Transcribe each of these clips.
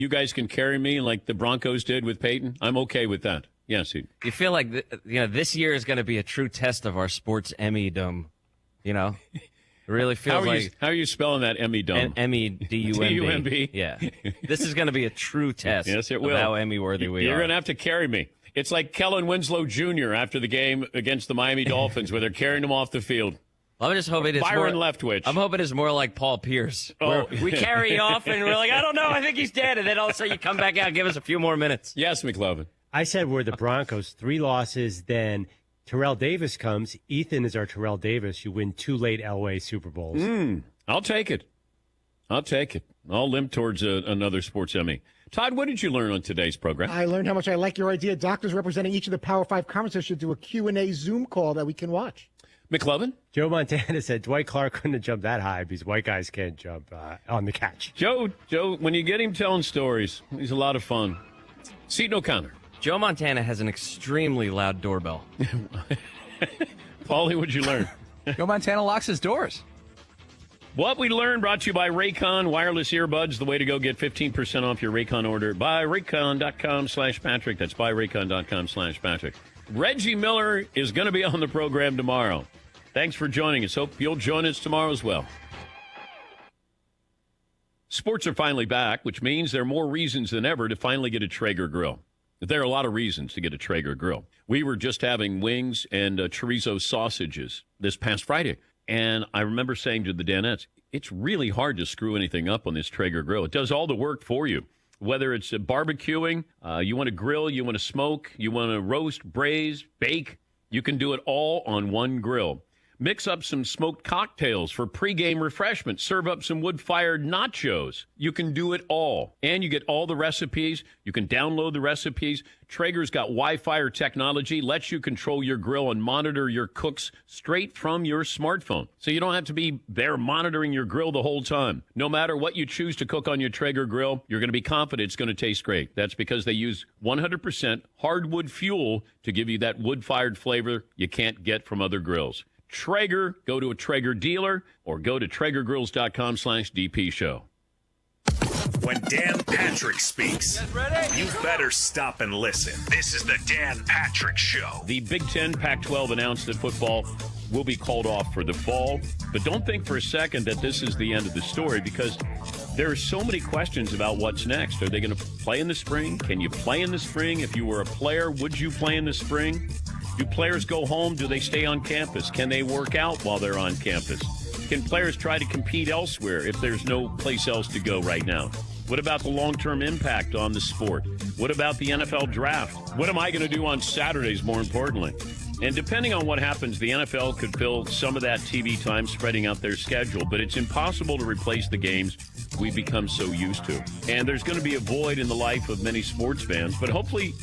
You guys can carry me like the Broncos did with Peyton. I'm okay with that. Yes. You feel like this year is going to be a true test of our sports Emmy-dom. It really feels how are you spelling that Emmy-dom? M-E-D-U-M-B. D-U-M-B? Yeah. This is going to be a true test yes, it will. of how Emmy-worthy we are. You're going to have to carry me. It's like Kellen Winslow Jr. after the game against the Miami Dolphins where they're carrying him off the field. I'm just hoping it's Byron Leftwich. I'm hoping it's more like Paul Pierce. Oh. We carry you off, and we're like, I don't know, I think he's dead. And then all of a sudden you come back out and give us a few more minutes. Yes, McLovin. I said we're the Broncos, 3 losses, then Terrell Davis comes. Ethan is our Terrell Davis. You win 2 late Elway Super Bowls. I'll take it. I'll limp towards another sports Emmy. Todd, what did you learn on today's program? I learned how much I like your idea. Doctors representing each of the Power 5 conferences should do a Q&A Zoom call that we can watch. McLovin? Joe Montana said Dwight Clark couldn't have jumped that high because white guys can't jump on the catch. Joe, when you get him telling stories, he's a lot of fun. Seton O'Connor. Joe Montana has an extremely loud doorbell. Paulie, what'd you learn? Joe Montana locks his doors. What we learned brought to you by Raycon wireless earbuds. The way to go get 15% off your Raycon order. Buy Raycon.com/Patrick. That's buy Raycon.com/Patrick. Reggie Miller is going to be on the program tomorrow. Thanks for joining us. Hope you'll join us tomorrow as well. Sports are finally back, which means there are more reasons than ever to finally get a Traeger grill. There are a lot of reasons to get a Traeger grill. We were just having wings and chorizo sausages this past Friday. And I remember saying to the Danettes, it's really hard to screw anything up on this Traeger grill. It does all the work for you. Whether it's barbecuing, you want to grill, you want to smoke, you want to roast, braise, bake, you can do it all on one grill. Mix up some smoked cocktails for pregame refreshment. Serve up some wood-fired nachos. You can do it all. And you get all the recipes. You can download the recipes. Traeger's got Wi-Fi technology, lets you control your grill and monitor your cooks straight from your smartphone. So you don't have to be there monitoring your grill the whole time. No matter what you choose to cook on your Traeger grill, you're going to be confident it's going to taste great. That's because they use 100% hardwood fuel to give you that wood-fired flavor you can't get from other grills. Traeger, go to a Traeger dealer or go to TraegerGrills.com/DP show. When Dan Patrick speaks, you better stop and listen. This is the Dan Patrick Show. The Big Ten Pac-12 announced that football will be called off for the fall. But don't think for a second that this is the end of the story, because there are so many questions about what's next. Are they going to play in the spring? Can you play in the spring? If you were a player, would you play in the spring? Do players go home? Do they stay on campus? Can they work out while they're on campus? Can players try to compete elsewhere if there's no place else to go right now? What about the long-term impact on the sport? What about the NFL draft? What am I going to do on Saturdays, more importantly? And depending on what happens, the NFL could fill some of that TV time spreading out their schedule, but it's impossible to replace the games we've become so used to. And there's going to be a void in the life of many sports fans, but hopefully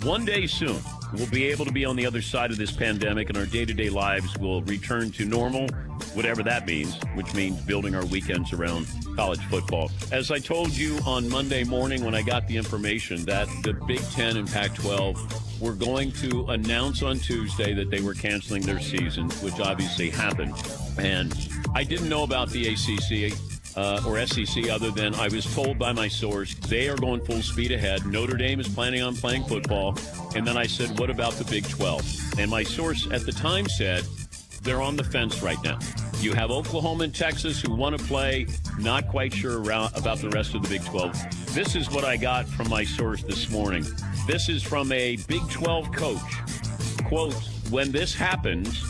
one day soon, we'll be able to be on the other side of this pandemic and our day-to-day lives will return to normal, whatever that means, which means building our weekends around college football. As I told you on Monday morning when I got the information that the Big Ten and Pac-12 were going to announce on Tuesday that they were canceling their seasons, which obviously happened. And I didn't know about the ACC or SEC other than I was told by my source they are going full speed ahead. Notre Dame is planning on playing football. And then I said, what about the Big 12? And my source at the time said they're on the fence right now. You have Oklahoma and Texas who want to play, not quite sure about the rest of the Big 12. This is what I got from my source this morning. This is from a Big 12 coach. Quote, when this happens,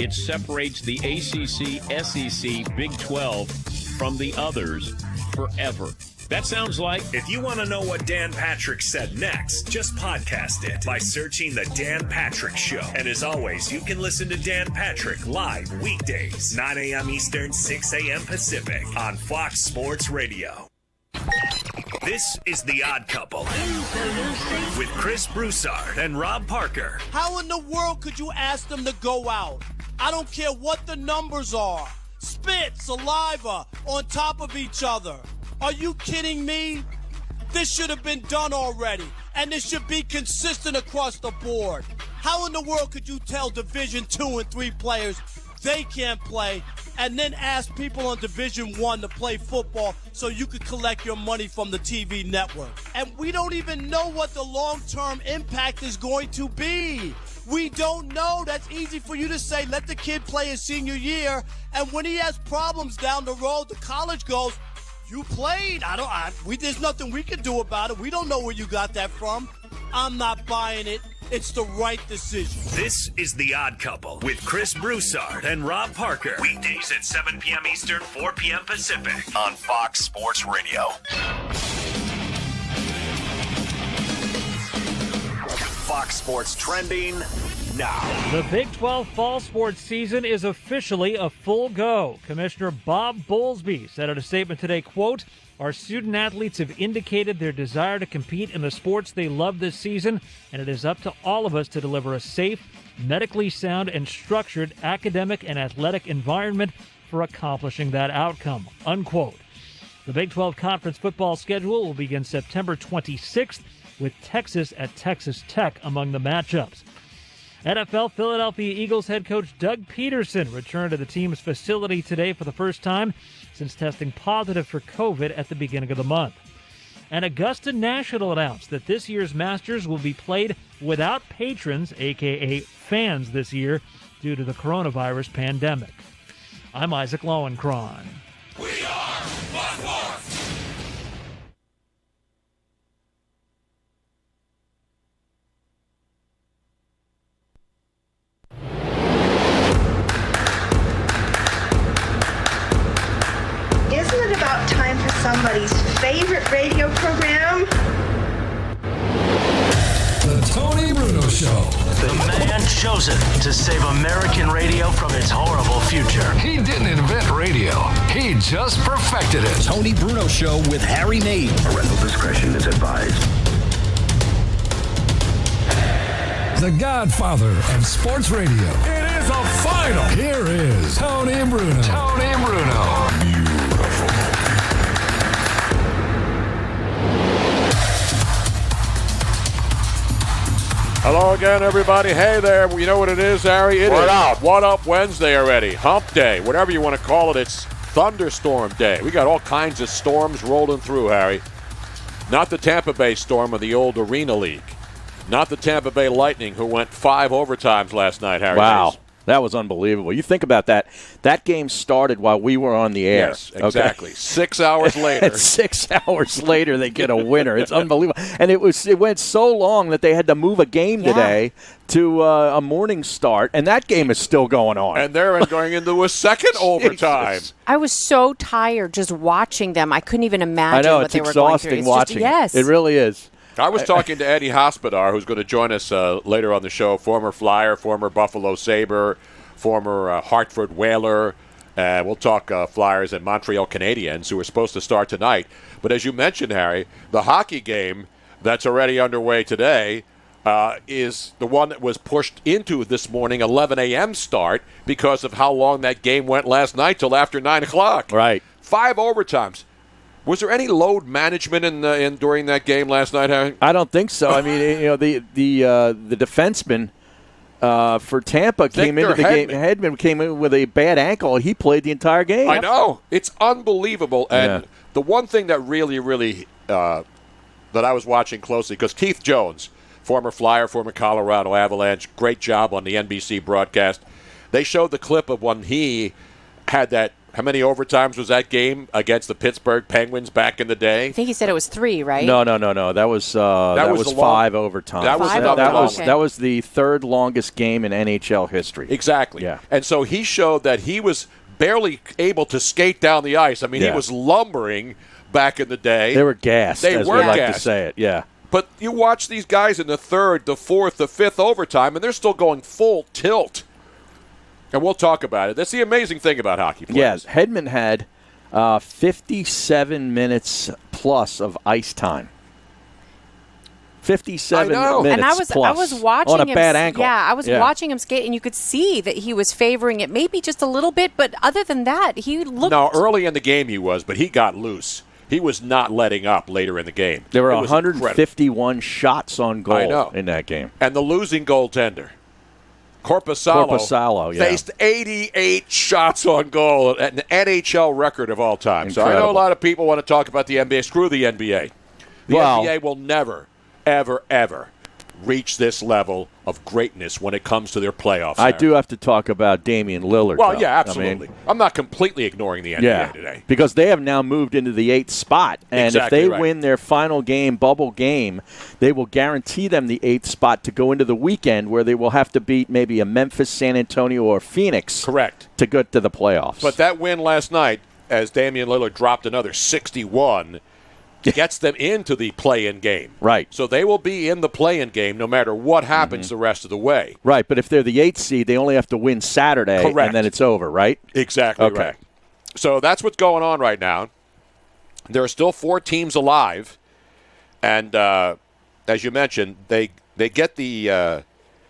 it separates the ACC, SEC, Big 12 from the others forever. That sounds like... If you want to know what Dan Patrick said next, just podcast it by searching The Dan Patrick Show. And as always, you can listen to Dan Patrick live weekdays, 9 a.m. Eastern, 6 a.m. Pacific on Fox Sports Radio. This is The Odd Couple with Chris Broussard and Rob Parker. How in the world could you ask them to go out? I don't care what the numbers are. Spit, saliva on top of each other. Are you kidding me? This should have been done already, and this should be consistent across the board. How in the world could you tell Division II and III players they can't play, and then ask people on Division I to play football so you could collect your money from the TV network. And we don't even know what the long-term impact is going to be. We don't know. That's easy for you to say, let the kid play his senior year, and when he has problems down the road, the college goes, you played. There's nothing we can do about it. We don't know where you got that from. I'm not buying it. It's the right decision. This is The Odd Couple with Chris Broussard and Rob Parker. Weekdays at 7 p.m. Eastern, 4 p.m. Pacific on Fox Sports Radio. Fox Sports Trending now. The Big 12 fall sports season is officially a full go. Commissioner Bob Bowlesby said in a statement today, quote, "Our student athletes have indicated their desire to compete in the sports they love this season, and it is up to all of us to deliver a safe, medically sound, and structured academic and athletic environment for accomplishing that outcome," unquote. The Big 12 conference football schedule will begin September 26th with Texas at Texas Tech among the matchups. NFL Philadelphia Eagles head coach Doug Peterson returned to the team's facility today for the first time since testing positive for COVID at the beginning of the month. And Augusta National announced that this year's Masters will be played without patrons, a.k.a. fans, this year due to the coronavirus pandemic. I'm Isaac Lowenkron. We are Fox. Isn't it about time for somebody's favorite radio program? The Tony Bruno Show. The man chosen to save American radio from its horrible future. He didn't invent radio. He just perfected it. Tony Bruno Show with Harry Nate. Parental discretion is advised. The godfather of sports radio. It is a final. Here is Tony Bruno. Tony Bruno. Hello again, everybody. Hey there. You know what it is, Harry? What Up Wednesday already. Hump Day, whatever you want to call it. It's thunderstorm day. We got all kinds of storms rolling through, Harry. Not the Tampa Bay Storm of the old Arena League. Not the Tampa Bay Lightning, who went 5 overtimes last night, Harry. Wow. That was unbelievable. You think about that. That game started while we were on the air. Yes, exactly. Okay? 6 hours later. And 6 hours later, they get a winner. It's unbelievable. And it went so long that they had to move a game today to a morning start, and that game is still going on. And they're going into a second overtime. I was so tired just watching them. I couldn't even imagine what they were going through. It's exhausting watching. Yes. It really is. I was talking to Eddie Hospodar, who's going to join us later on the show, former Flyer, former Buffalo Sabre, former Hartford Whaler. We'll talk Flyers and Montreal Canadiens, who are supposed to start tonight. But as you mentioned, Harry, the hockey game that's already underway today is the one that was pushed into this morning, 11 a.m. start, because of how long that game went last night till after 9 o'clock. Right. 5 overtimes. Was there any load management in during that game last night, Harry? I don't think so. I mean, the defenseman for Tampa came into the game. Hedman came in with a bad ankle. He played the entire game. I know. It's unbelievable. And the one thing that really that I was watching closely, because Keith Jones, former Flyer, former Colorado Avalanche, great job on the NBC broadcast. They showed the clip of when he had that. How many overtimes was that game against the Pittsburgh Penguins back in the day? I think he said it was 3, right? No. That was 5 overtimes. That was the third longest game in NHL history. Exactly. Yeah. And so he showed that he was barely able to skate down the ice. I mean, he was lumbering back in the day. They were gassed, as we like to say it. Yeah. But you watch these guys in the third, the fourth, the fifth overtime, and they're still going full tilt. And we'll talk about it. That's the amazing thing about hockey players. Yes, Hedman had 57 minutes plus of ice time. 57 minutes and I plus was watching on a him, bad ankle. Yeah, I was watching him skate, and you could see that he was favoring it maybe just a little bit, but other than that, he looked... No, early in the game he was, but he got loose. He was not letting up later in the game. There were 151 shots on goal in that game. And the losing goaltender. Korpisalo faced 88 shots on goal, an NHL record of all time. Incredible. So I know a lot of people want to talk about the NBA. Screw the NBA. The NBA will never, ever, ever reach this level of greatness when it comes to their playoffs. I do have to talk about Damian Lillard. Well, though. yeah, absolutely. I'm not completely ignoring the NBA today. Because they have now moved into the 8th spot. And Exactly if they right. win their final game, bubble game, they will guarantee them the 8th spot to go into the weekend where they will have to beat maybe a Memphis, San Antonio, or Phoenix. Correct. To get to the playoffs. But that win last night, as Damian Lillard dropped another 61, gets them into the play-in game. Right. So they will be in the play-in game no matter what happens the rest of the way. Right, but if they're the 8th seed, they only have to win Saturday, Correct. and then it's over, right? Exactly Okay. right. So that's what's going on right now. There are still 4 teams alive, and as you mentioned, they get the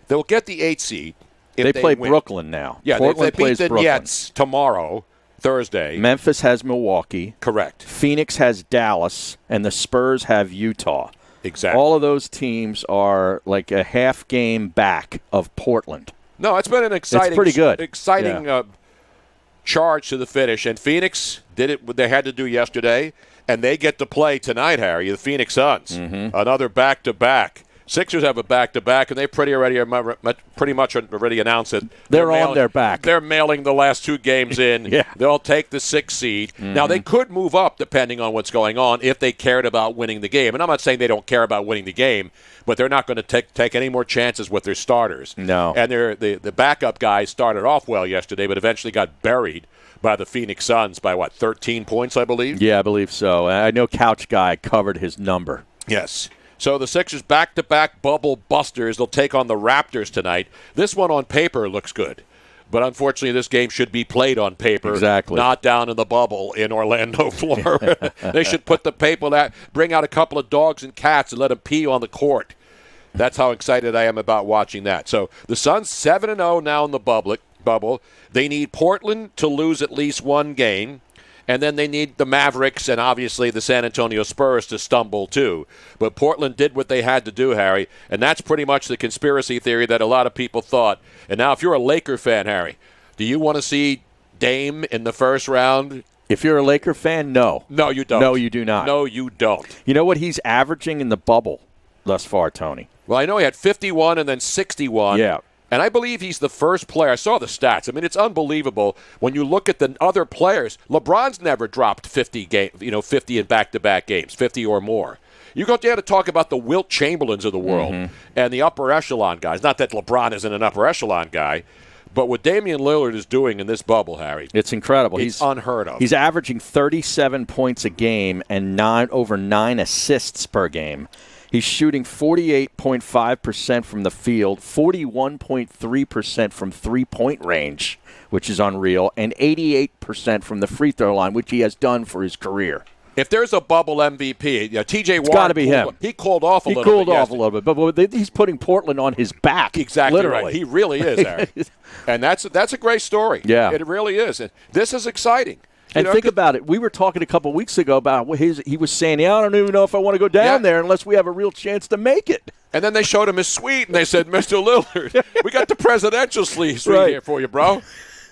they'll get the 8th seed if They play win. Brooklyn now. Yeah, Portland they beat plays the Brooklyn. Nets tomorrow, Thursday. Memphis has Milwaukee. Correct. Phoenix has Dallas, and the Spurs have Utah. Exactly. All of those teams are like a half game back of Portland. No, it's been an exciting, It's pretty good. exciting charge to the finish. And Phoenix did it what they had to do yesterday, and they get to play tonight, Harry, the Phoenix Suns. Another back-to-back. Sixers have a back-to-back, and they pretty much already announced it. They're on their back. They're mailing the last 2 games in. Yeah. They'll take the 6th seed. Now, they could move up depending on what's going on if they cared about winning the game. And I'm not saying they don't care about winning the game, but they're not going to take any more chances with their starters. No. And the backup guys started off well yesterday, but eventually got buried by the Phoenix Suns by, 13 points, I believe? Yeah, I believe so. I know Couch Guy covered his number. Yes. So the Sixers back-to-back bubble busters. They'll take on the Raptors tonight. This one on paper looks good. But unfortunately, this game should be played on paper, Exactly. not down in the bubble in Orlando, Florida. They should put the paper out, bring out a couple of dogs and cats and let them pee on the court. That's how excited I am about watching that. So the Suns 7-0 now in the bubble. They need Portland to lose at least one game. And then they need the Mavericks and obviously the San Antonio Spurs to stumble too. But Portland did what they had to do, Harry, and that's pretty much the conspiracy theory that a lot of people thought. And now if you're a Laker fan, Harry, do you want to see Dame in the first round? If you're a Laker fan, no. No, you don't. No, you do not. No, you don't. You know what he's averaging in the bubble thus far, Tony? Well, I know he had 51 and then 61. Yeah. And I believe he's the first player. I saw the stats. I mean, it's unbelievable when you look at the other players. LeBron's never dropped 50 in back-to-back games, 50 or more. You go there to talk about the Wilt Chamberlains of the world and the upper echelon guys. Not that LeBron isn't an upper echelon guy, but what Damian Lillard is doing in this bubble, Harry, it's incredible. It's unheard of. He's averaging 37 points a game and over 9 assists per game. He's shooting 48.5% from the field, 41.3% from three-point range, which is unreal, and 88% from the free throw line, which he has done for his career. If there's a bubble MVP, T.J. Warren, It's got to be him. He cooled off a little bit. He cooled off a little bit, but he's putting Portland on his back. Exactly literally. right. He really is, Harry. And that's a great story. Yeah. It really is. And this is exciting. And think about it. We were talking a couple weeks ago about he was saying, I don't even know if I want to go down there unless we have a real chance to make it. And then they showed him his suite, and they said, Mr. Lillard, we got the presidential suite here for you, bro.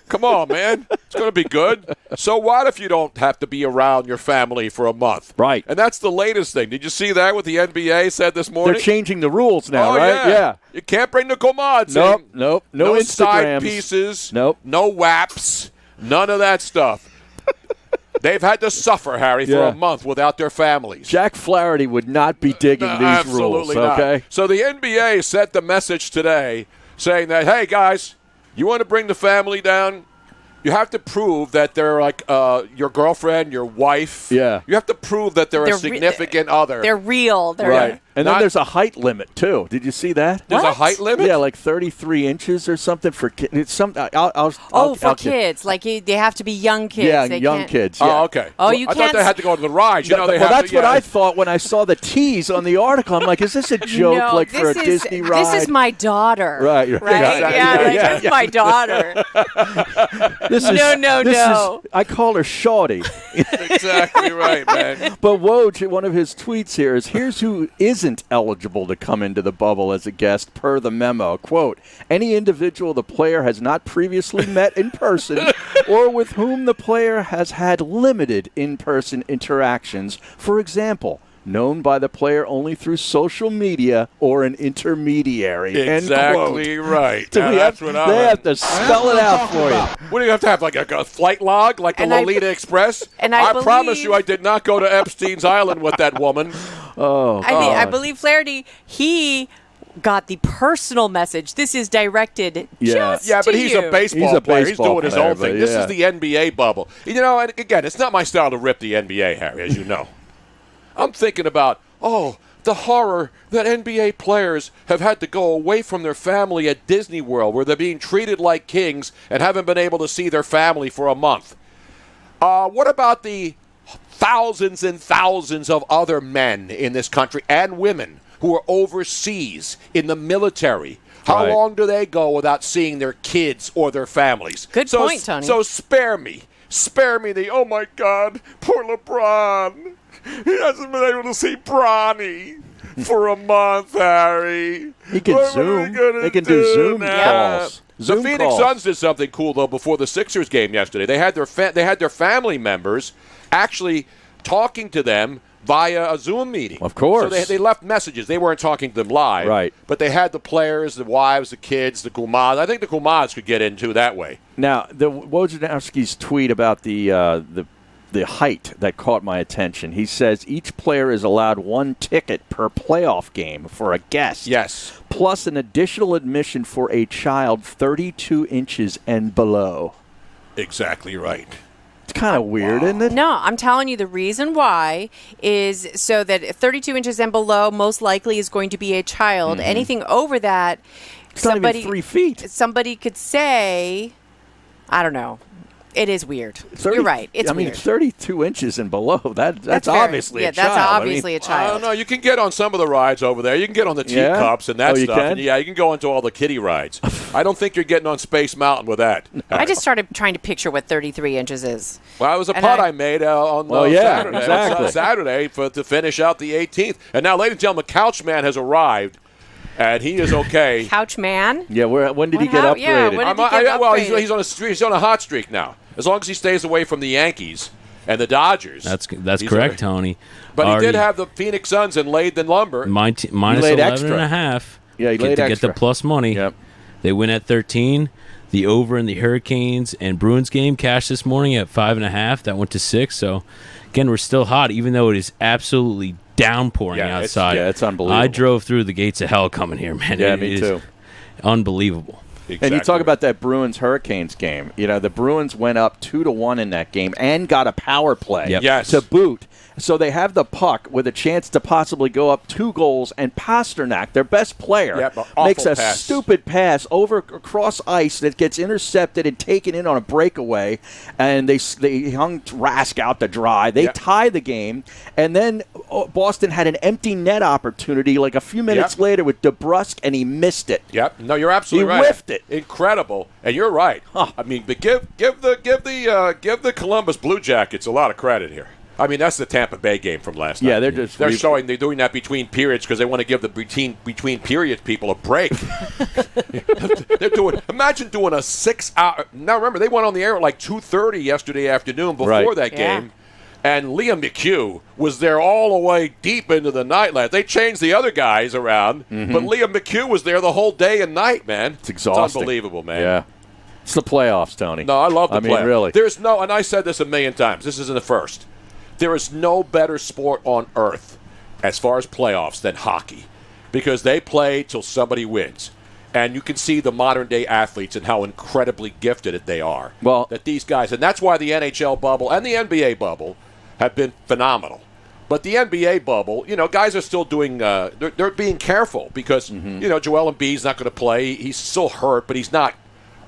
Come on, man. It's going to be good. So what if you don't have to be around your family for a month? Right. And that's the latest thing. Did you see that what the NBA said this morning? They're changing the rules now, right? Yeah. You can't bring the comads in. No Instagrams. side pieces. Nope. No WAPs. None of that stuff. They've had to suffer, Harry, for a month without their families. Jack Flaherty would not be digging these absolutely rules, okay? Not. So the NBA sent the message today saying that, hey, guys, you want to bring the family down? You have to prove that they're like your girlfriend, your wife. Yeah. You have to prove that they're a significant other. They're real. They're right. And then there's a height limit, too. Did you see that? There's a height limit? Yeah, like 33 inches or something for kids. For kids. Like they have to be young kids. Yeah, they young can't... kids. Yeah. Oh, okay. Oh, you I can't... thought they had to go to the rides. You know, they have that's to, what I thought when I saw the tease on the article. I'm like, is this a joke for a Disney ride? This is my daughter. Right. This is my daughter. No. I call her Shawty. Exactly right, man. But Woj, one of his tweets here is, here's who isn't isn't eligible to come into the bubble as a guest per the memo. Quote, any individual the player has not previously met in person or with whom the player has had limited in-person interactions, for example, known by the player only through social media or an intermediary. Exactly right. They have to spell it out for you. What do you have to have, like a flight log, like the Lolita Express? And I promise you I did not go to Epstein's Island with that woman. I believe Flaherty, he got the personal message. This is directed just Yeah, but to he's you. a baseball player. He's doing his own thing. This is the NBA bubble. You know, and again, it's not my style to rip the NBA, Harry, as you know. I'm thinking about, the horror that NBA players have had to go away from their family at Disney World, where they're being treated like kings and haven't been able to see their family for a month. What about the thousands and thousands of other men in this country and women who are overseas in the military? How long do they go without seeing their kids or their families? Good point, Tony. So spare me the, oh my God, poor LeBron. He hasn't been able to see Bronny for a month, Harry. He can Zoom. They can do Zoom calls. The Phoenix Suns did something cool, though, before the Sixers game yesterday. They had their family members actually talking to them via a Zoom meeting. Of course. So they left messages. They weren't talking to them live. Right. But they had the players, the wives, the kids, the Kumads. I think the Kumads could get in, too, that way. Now, the Wojnarowski's tweet about the height that caught my attention. He says each player is allowed one ticket per playoff game for a guest. Yes. Plus an additional admission for a child 32 inches and below. Exactly right. It's kind of weird, isn't it? No, I'm telling you the reason why is so that 32 inches and below most likely is going to be a child. Mm-hmm. Anything over that, it's not even 3 feet. Somebody could say, I don't know. It is weird. You're right. It's weird. 32 inches and below. That's obviously a child. That's obviously a child. I don't know. You can get on some of the rides over there. You can get on the teacups and that stuff. And you can go into all the kiddie rides. I don't think you're getting on Space Mountain with that. I just started trying to picture what 33 inches is. Well, it was a putt I made on Saturday. Exactly. Saturday to finish out the 18th. And now, ladies and gentlemen, Couchman has arrived. And he is okay. Couch man? Yeah, when did he get upgraded? Yeah, when did he get upgraded? Well, he's on a streak. He's on a hot streak now. As long as he stays away from the Yankees and the Dodgers. That's correct, Tony. But he did have the Phoenix Suns and laid the lumber. Minus he laid 11.5. Yeah, he laid to extra. get the plus money. Yep. They win at 13. The over in the Hurricanes and Bruins game cashed this morning at 5.5. That went to 6. So, again, we're still hot, even though it is absolutely downpouring outside. It's unbelievable. I drove through the gates of hell coming here, man. Yeah, me too. Unbelievable. Exactly. And you talk about that Bruins-Hurricanes game. You know, the Bruins went up 2-1 in that game and got a power play to boot. So they have the puck with a chance to possibly go up 2 goals, and Pasternak, their best player, makes a stupid pass across ice that gets intercepted and taken in on a breakaway, and they hung Rask out to dry. They tie the game, and then Boston had an empty net opportunity like a few minutes later with DeBrusk, and he missed it. Yep. No, you're absolutely right. He whiffed it. Incredible. And you're right. I mean, but give the Columbus Blue Jackets a lot of credit here. I mean, that's the Tampa Bay game from last night. Yeah, they're doing that between periods because they want to give the between period people a break. Imagine doing a 6-hour. Now remember, they went on the air at like 2:30 yesterday afternoon before that game, and Liam McHugh was there all the way deep into the night. They changed the other guys around, but Liam McHugh was there the whole day and night. Man, it's exhausting. It's unbelievable, man. Yeah. It's the playoffs, Tony. No, I love the playoffs. I mean, really. There's no, and I said this a million times. This isn't the first. There is no better sport on earth as far as playoffs than hockey because they play till somebody wins. And you can see the modern-day athletes and how incredibly gifted they are. Well, that these guys, and that's why the NHL bubble and the NBA bubble have been phenomenal. But the NBA bubble, guys are still doing, they're being careful because, Joel Embiid's not going to play. He's still hurt, but he's not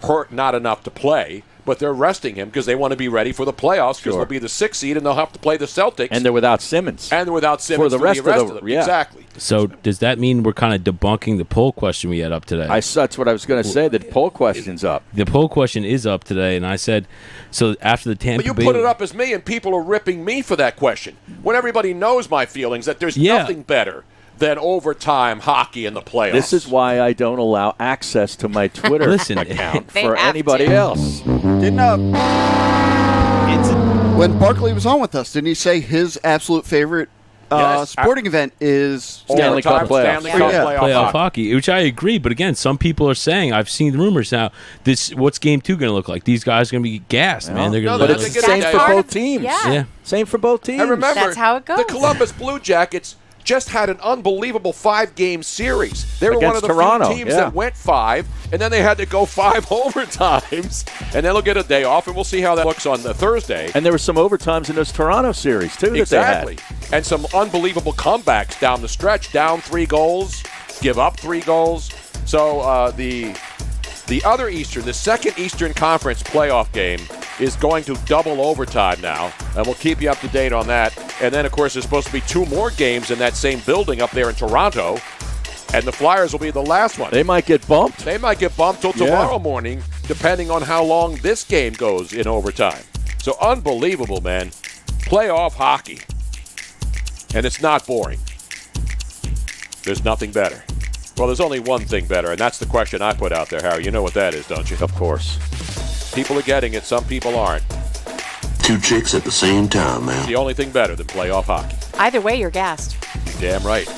hurt not enough to play. But they're resting him because they want to be ready for the playoffs because they'll be the 6th seed and they'll have to play the Celtics. And they're without Simmons. For the rest of them. Yeah. Exactly. So does that mean we're kind of debunking the poll question we had up today? That's what I was going to say. The poll question's up. The poll question is up today, and I said, so after the Tampa Bay... But you put it up as me, and people are ripping me for that question. When everybody knows my feelings that there's nothing better than overtime hockey in the playoffs. This is why I don't allow access to my Twitter account for anybody else. Didn't when Barkley was on with us, didn't he say his absolute favorite sporting event is Stanley Cup playoffs? Playoff hockey, which I agree. But again, some people are saying, I've seen rumors now, what's game 2 going to look like? These guys are going to be gassed, man. They're going to. But it's the same for both teams. Yeah. Same for both teams. And remember, that's how it goes. The Columbus Blue Jackets just had an unbelievable 5-game series. They were one of the Toronto, few teams that went 5, and then they had to go 5 overtimes, and then they'll get a day off, and we'll see how that looks on the Thursday. And there were some overtimes in those Toronto series, too, exactly. that they had. And some unbelievable comebacks down the stretch, down 3 goals, give up 3 goals. So the other Eastern, the second Eastern Conference playoff game is going to double overtime now, and we'll keep you up to date on that. And then, of course, there's supposed to be 2 more games in that same building up there in Toronto, and the Flyers will be the last one. They might get bumped. They might get bumped till tomorrow morning, depending on how long this game goes in overtime. So unbelievable, man. Playoff hockey. And it's not boring. There's nothing better. Well, there's only one thing better, and that's the question I put out there, Harry. You know what that is, don't you? Of course. People are getting it. Some people aren't. 2 chicks at the same time, man. It's the only thing better than playoff hockey. Either way, you're gassed. Damn right.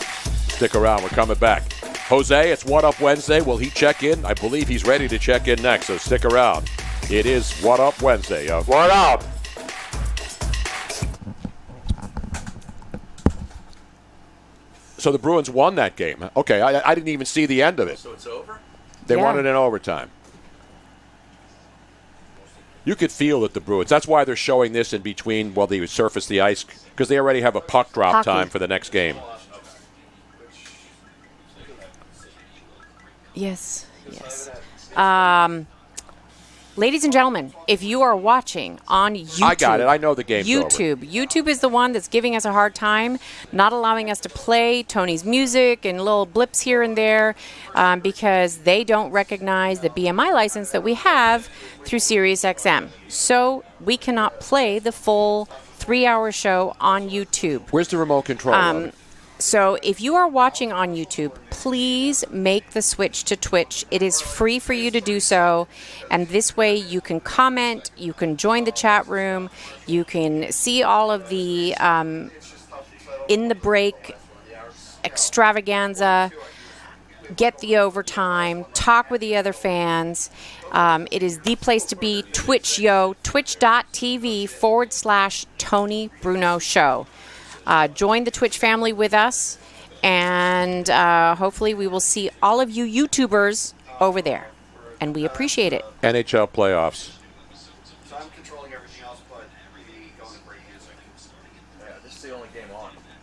Stick around. We're coming back. Jose, it's What Up Wednesday. Will he check in? I believe he's ready to check in next, so stick around. It is What Up Wednesday, yo. What up? So the Bruins won that game. Okay, I didn't even see the end of it. So it's over? They won it in overtime. You could feel that the Bruins, that's why they're showing this in between while they surface the ice, because they already have a puck drop time for the next game. Yes. Ladies and gentlemen, if you are watching on YouTube, I got it. I know the game's YouTube. over. YouTube is the one that's giving us a hard time, not allowing us to play Tony's music and little blips here and there because they don't recognize the BMI license that we have through SiriusXM. So we cannot play the full 3-hour show on YouTube. Where's the remote control? On it? So if you are watching on YouTube, please make the switch to Twitch. It is free for you to do so. And this way you can comment, you can join the chat room, you can see all of the in the break extravaganza, get the overtime, talk with the other fans. It is the place to be. Twitch, yo. Twitch.tv/Tony Bruno Show. Join the Twitch family with us, and hopefully we will see all of you YouTubers over there, and we appreciate it. NHL playoffs.